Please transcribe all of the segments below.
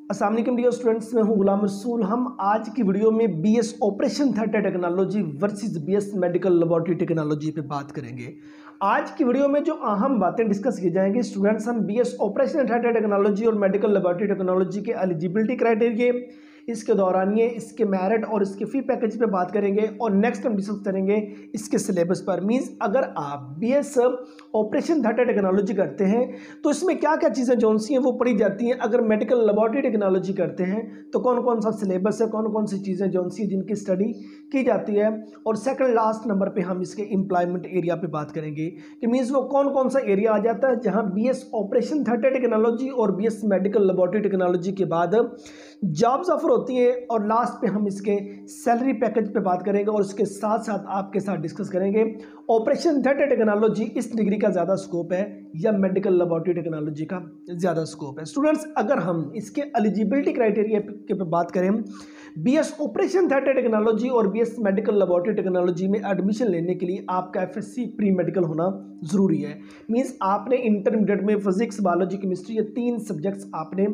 अस्सलाम वालेकुम dear students, मैं हूं गुलाम रसूल। हम आज की वीडियो में BS operation theatre technology versus BS medical laboratory technology पे बात करेंगे। आज की वीडियो में जो अहम बातें डिस्कस की जाएंगी स्टूडेंट्स, हम बीएस ऑपरेशन थिएटर टेक्नोलॉजी और मेडिकल लेबोरेटरी टेक्नोलॉजी के एलिजिबिलिटी क्राइटेरिया, इसके दौरानिए, इसके मेरिट और इसके फी पैकेज पे बात करेंगे। और नेक्स्ट हम डिस्कस करेंगे इसके सिलेबस पर। मींस अगर आप बीएस ऑपरेशन थिएटर टेक्नोलॉजी करते हैं तो इसमें क्या क्या चीज़ें जो सी हैं वो पढ़ी जाती हैं। अगर मेडिकल लेबोरेटरी टेक्नोलॉजी करते हैं तो कौन कौन सा सिलेबस है, कौन कौन सी चीज़ें जो सी जिनकी स्टडी की जाती है। और सेकंड लास्ट नंबर पे हम इसके एम्प्लॉयमेंट एरिया पे बात करेंगे कि मीन्स वो कौन कौन सा एरिया आ जाता है जहां बीएस ऑपरेशन थिएटर टेक्नोलॉजी और बीएस मेडिकल लेबोरेटरी टेक्नोलॉजी के बाद जॉब्स ऑफर होती है। और लास्ट पे हम इसके सैलरी पैकेज पे बात करेंगे और उसके साथ साथ आपके साथ डिस्कस करेंगे ऑपरेशन थिएटर टेक्नोलॉजी इस डिग्री का ज़्यादा स्कोप है या मेडिकल लेबोरेटरी टेक्नोलॉजी का ज़्यादा स्कोप है। स्टूडेंट्स, अगर हम इसके एलिजिबिलिटी क्राइटेरिया के पे बात करें, बीएस ऑपरेशन थिएटर टेक्नोलॉजी और बीएस मेडिकल लेबोरेटरी टेक्नोलॉजी में एडमिशन लेने के लिए आपका एफएससी प्री मेडिकल होना ज़रूरी है। मींस आपने इंटरमीडिएट में फिजिक्स, बायोलॉजी, केमिस्ट्री ये 3 सब्जेक्ट्स आपने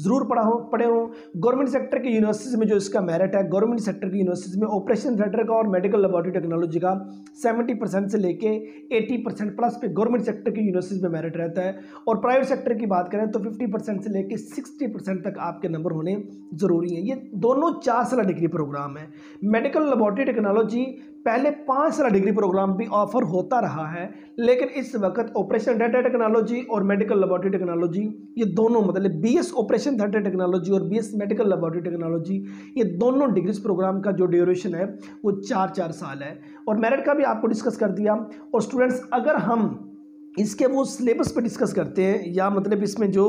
ज़रूर पढ़े हो। गवर्नमेंट सेक्टर की यूनिवर्सिटीज़ में जो इसका मेरिट है, गवर्नमेंट सेक्टर की यूनिवर्सिटीज़ में ऑपरेशन थिएटर का और मेडिकल लेबोरेटरी टेक्नोलॉजी का 70% से लेके 80% प्लस पे गवर्नमेंट सेक्टर की यूनिवर्सिटीज़ में मेरिट रहता है। और प्राइवेट सेक्टर की बात करें तो 50% से लेके 60% तक आपके नंबर होने ज़रूरी है। ये दोनों 4 साल डिग्री प्रोग्राम है। मेडिकल लेबोरेटरी टेक्नोलॉजी पहले 5 साल डिग्री प्रोग्राम भी ऑफर होता रहा है, लेकिन इस वक्त ऑपरेशन थिएटर टेक्नोलॉजी और मेडिकल लेबोरेटरी टेक्नोलॉजी ये दोनों, मतलब बीएस ऑपरेशन थिएटर टेक्नोलॉजी और बीएस मेडिकल लेबोरेटरी टेक्नोलॉजी, ये दोनों डिग्रीज प्रोग्राम का जो ड्यूरेशन है वो 4-4 साल है। और मेरिट का भी आपको डिस्कस कर दिया। और स्टूडेंट्स, अगर हम इसके वो सिलेबस पे डिस्कस करते हैं या मतलब इसमें जो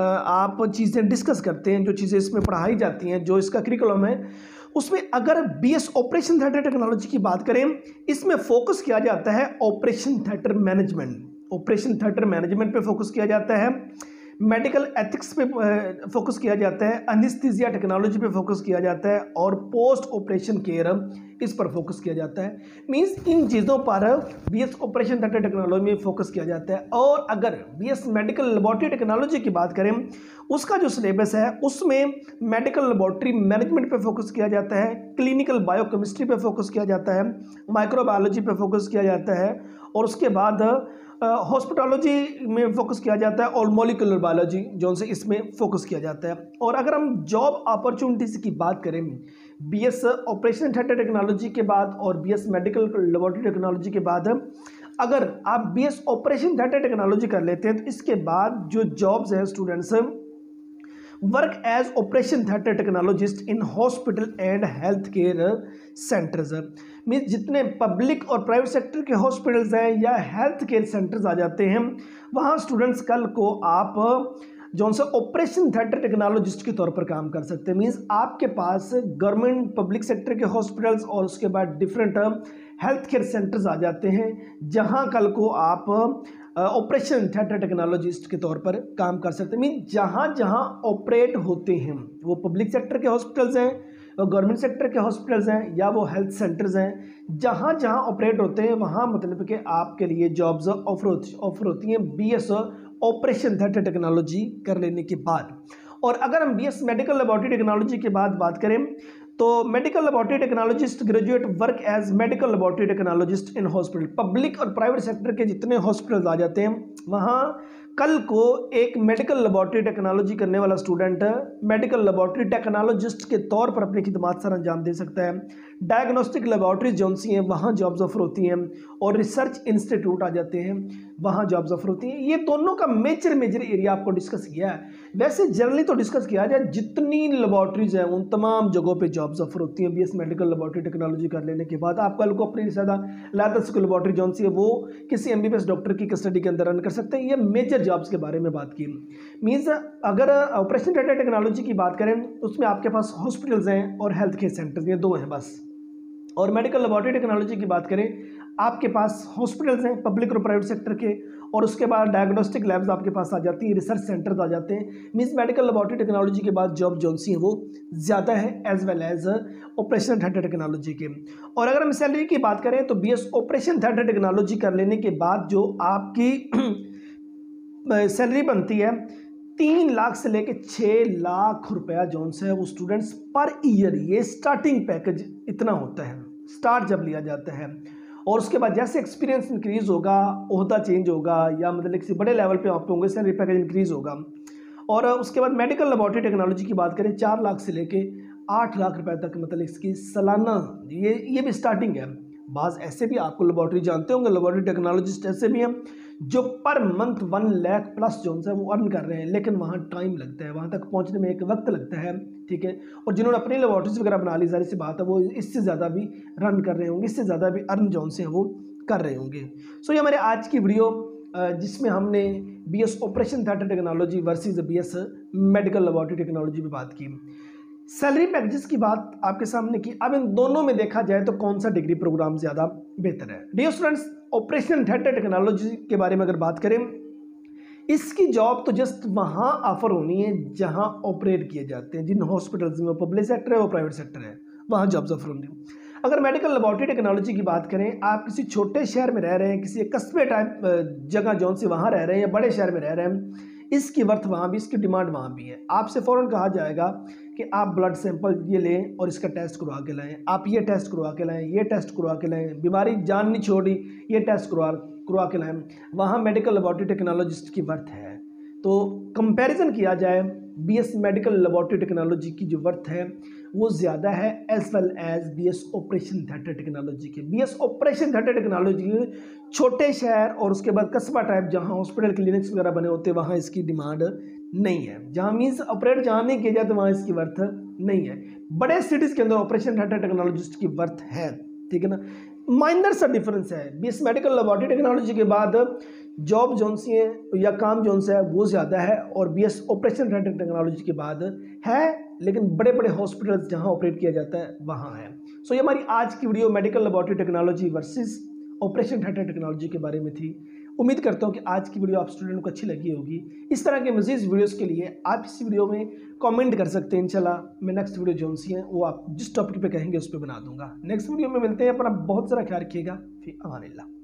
आप चीज़ें डिस्कस करते हैं, जो चीज़ें इसमें पढ़ाई जाती हैं, जो इसका करिकुलम है, उसमें अगर बीएस ऑपरेशन थिएटर टेक्नोलॉजी की बात करें, इसमें फोकस किया जाता है operation theatre management. Operation theatre management पे फोकस किया जाता है, मेडिकल एथिक्स पे फोकस किया जाता है, एनेस्थीसिया टेक्नोलॉजी पे फोकस किया जाता है और पोस्ट ऑपरेशन केयर इस पर फोकस किया जाता है। मींस इन चीज़ों पर बीएस ऑपरेशन थिएटर टेक्नोलॉजी में फोकस किया जाता है। और अगर बीएस मेडिकल लेबोरेटरी टेक्नोलॉजी की बात करें, उसका जो सिलेबस है उसमें मेडिकल लेबोरेटरी मैनेजमेंट पे फोकस किया जाता है, क्लिनिकल बायोकेमिस्ट्री पे फोकस किया जाता है, माइक्रोबायोलॉजी पे फोकस किया जाता है, और उसके बाद हॉस्पिटोलॉजी में फोकस किया जाता है और मॉलिक्यूलर बायोलॉजी जो से इसमें फोकस किया जाता है। और अगर हम जॉब अपॉर्चुनिटीज़ की बात करें, बीएस ऑपरेशन थिएटर टेक्नोलॉजी के बाद और बीएस मेडिकल लेबोरेटरी टेक्नोलॉजी के बाद अगर आप बीएस ऑपरेशन थिएटर टेक्नोलॉजी कर लेते हैं तो इसके बाद जो जॉब्स हैं students, work as operation theatre technologist in hospital and health care centres. Means जितने पब्लिक और प्राइवेट सेक्टर के हॉस्पिटल्स हैं या हेल्थ केयर सेंटर्स आ जाते हैं, वहाँ स्टूडेंट्स कल को आप जो सा ऑपरेशन थिएटर टेक्नोलॉजिस्ट के तौर पर काम कर सकते हैं। मीन्स आपके पास गवर्नमेंट पब्लिक सेक्टर के हॉस्पिटल्स और उसके बाद डिफरेंट हेल्थ केयर सेंटर्स आ जाते हैं, जहाँ कल को आप ऑपरेशन थिएटर टेक्नोलॉजिस्ट के तौर पर काम कर सकते हैं। मीन जहाँ जहाँ ऑपरेट होते हैं, वो पब्लिक सेक्टर के हॉस्पिटल्स हैं, गवर्नमेंट सेक्टर के हॉस्पिटल्स हैं या वो हेल्थ सेंटर्स हैं, जहाँ जहाँ ऑपरेट होते हैं वहाँ मतलब कि आपके लिए जॉब्स ऑफर होती हैं बीएस ऑपरेशन थिएटर टेक्नोलॉजी कर लेने के बाद। और अगर हम बीएस मेडिकल लेबोरेटरी टेक्नोलॉजी के बाद बात करें तो medical laboratory technologist graduate work as medical laboratory technologist in hospital. Public और प्राइवेट सेक्टर के जितने हॉस्पिटल्स आ जाते हैं वहाँ कल को एक मेडिकल लेबोरेटरी टेक्नोलॉजी करने वाला स्टूडेंट मेडिकल लेबोरेटरी टेक्नोलॉजिस्ट के तौर पर अपनी खिदमात सर अंजाम दे सकता है। डायग्नोस्टिक लेबोरेटरीज जो सी हैं वहाँ जॉब्स ऑफर होती हैं, और रिसर्च इंस्टीट्यूट आ जाते हैं वहाँ जॉब्स ऑफर होती हैं। ये दोनों का मेजर एरिया आपको डिस्कस किया है। वैसे जनरली तो डिस्कस किया जाए, जितनी लेबोरेटरीज हैं उन तमाम जगहों पे जॉब्स ऑफर होती हैं बीएस मेडिकल लेबोरेटरी टेक्नोलॉजी कर लेने के बाद। आप कल को अपनी ज़्यादा लैथस लेबोरेटरी जो सी है वो किसी एमबीबीएस डॉक्टर की कस्टडी के अंदर रन कर सकते हैं। ये मेजर जॉब्स के बारे में बात की। मीन्स अगर ऑपरेशन थिएटर टेक्नोलॉजी की बात करें उसमें आपके पास हॉस्पिटल्स हैं और हेल्थ केयर सेंटर्स, ये 2 हैं बस। और मेडिकल लेबोरेटरी टेक्नोलॉजी की बात करें, आपके पास हॉस्पिटल्स हैं पब्लिक और प्राइवेट सेक्टर के, और उसके बाद डायग्नोस्टिक लैब्स आपके पास आ जाती हैं, रिसर्च सेंटर्स आ जाते हैं। मीन्स मेडिकल लेबोरेटरी टेक्नोलॉजी के बाद जॉब जो सी है वो ज़्यादा है as well as operation theatre technology के। और अगर हम सैलरी की बात करें तो बीएस ऑपरेशन थिएटर टेक्नोलॉजी कर लेने के बाद जो आपकी सैलरी बनती है 3 लाख से लेके 6 लाख रुपया जोन से है वो स्टूडेंट्स पर ईयर, ये स्टार्टिंग पैकेज इतना होता है स्टार्ट जब लिया जाता है। और उसके बाद जैसे एक्सपीरियंस इंक्रीज होगा, ओहदा चेंज होगा, या मतलब किसी बड़े लेवल पे आप होंगे, सैलरी पैकेज इंक्रीज होगा। और उसके बाद मेडिकल लेबोरेटरी टेक्नोलॉजी की बात करें 4 लाख से लेके 8 लाख रुपए तक मतलब इसकी सालाना ये भी स्टार्टिंग है। बाज़ ऐसे भी आपको लेबोरेटरी जानते होंगे, लेबोरेटरी टेक्नोलॉजिस्ट ऐसे भी हैं जो पर मंथ 1 लाख प्लस जो है वो अर्न कर रहे हैं, लेकिन वहाँ टाइम लगता है, वहाँ तक पहुँचने में एक वक्त लगता है, ठीक है। और जिन्होंने अपनी लेबोरेटरीज वगैरह बना ली, जाहिर सी बात है वो इससे ज़्यादा भी रन कर रहे होंगे, इससे ज़्यादा भी अर्न जोन से वो कर रहे होंगे। सो ये हमारे आज की वीडियो जिसमें हमने BS operation theatre technology versus BS medical laboratory technology पे बात की, सैलरी पैकेजेस की बात आपके सामने की। अब इन दोनों में देखा जाए तो कौन सा डिग्री प्रोग्राम ज़्यादा बेहतर है। Dear students, operation theatre technology के बारे में अगर बात करें, इसकी जॉब तो जस्ट वहाँ ऑफर होनी है जहाँ ऑपरेट किए जाते हैं, जिन हॉस्पिटल्स में, वो पब्लिक सेक्टर है वो प्राइवेट सेक्टर है, वहाँ जॉब्स ऑफर होनी है। अगर मेडिकल लेबोरेटरी टेक्नोलॉजी की बात करें, आप किसी छोटे शहर में रह रहे हैं, किसी कस्बे टाइप जगह जौन से वहाँ रह रहे हैं, या बड़े शहर में रह रहे हैं, इसकी वर्थ वहाँ भी, इसकी डिमांड वहाँ भी है। आपसे फ़ौरन कहा जाएगा कि आप ब्लड सैंपल ये लें और इसका टेस्ट करवा के लाएं, आप ये टेस्ट करवा के लाएं, ये टेस्ट करवा के लाएं, बीमारी जान नहीं छोड़ी, ये टेस्ट करवा के लाएं, वहाँ मेडिकल लेबोरेटरी टेक्नोलॉजिस्ट की वर्थ है। तो कंपैरिजन किया जाए, बीएस मेडिकल लेबोरेटरी टेक्नोलॉजी की जो वर्थ है वो ज़्यादा है as well as BS operation theatre technology के। बीएस ऑपरेशन थिएटर टेक्नोलॉजी छोटे शहर और उसके बाद कस्बा टाइप जहाँ हॉस्पिटल क्लिनिक्स वगैरह बने होते हैं वहाँ इसकी डिमांड नहीं है, जहाँ मीन्स ऑपरेट जहाँ नहीं किया जाए तो वहाँ इसकी वर्थ नहीं है। बड़े सिटीज़ के अंदर ऑपरेशन थिएटर टेक्नोलॉजिस्ट की वर्थ है, ठीक है ना। माइनर सा डिफरेंस है, बीएस मेडिकल लेबोरेटरी टेक्नोलॉजी के बाद जॉब जोन सी है या काम जोन से है वो ज़्यादा है, और बीएस ऑपरेशन थिएटर टेक्नोलॉजी के बाद है, लेकिन बड़े बड़े हॉस्पिटल्स जहां ऑपरेट किया जाता है वहां है। सो ये हमारी आज की video medical laboratory technology versus operation theatre technology के बारे में थी। उम्मीद करता हूं कि आज की वीडियो आप स्टूडेंट को अच्छी लगी होगी। इस तरह के मज़ीद वीडियोज़ के लिए आप इस वीडियो में कॉमेंट कर सकते हैं। इंशाल्लाह मैं नेक्स्ट वीडियो जोन सी है वो आप जिस टॉपिक पर कहेंगे उस पर बना दूंगा। नेक्स्ट वीडियो में मिलते हैं, अपना बहुत सारा ख्याल रखिएगा। फिर अमान अल्लाह।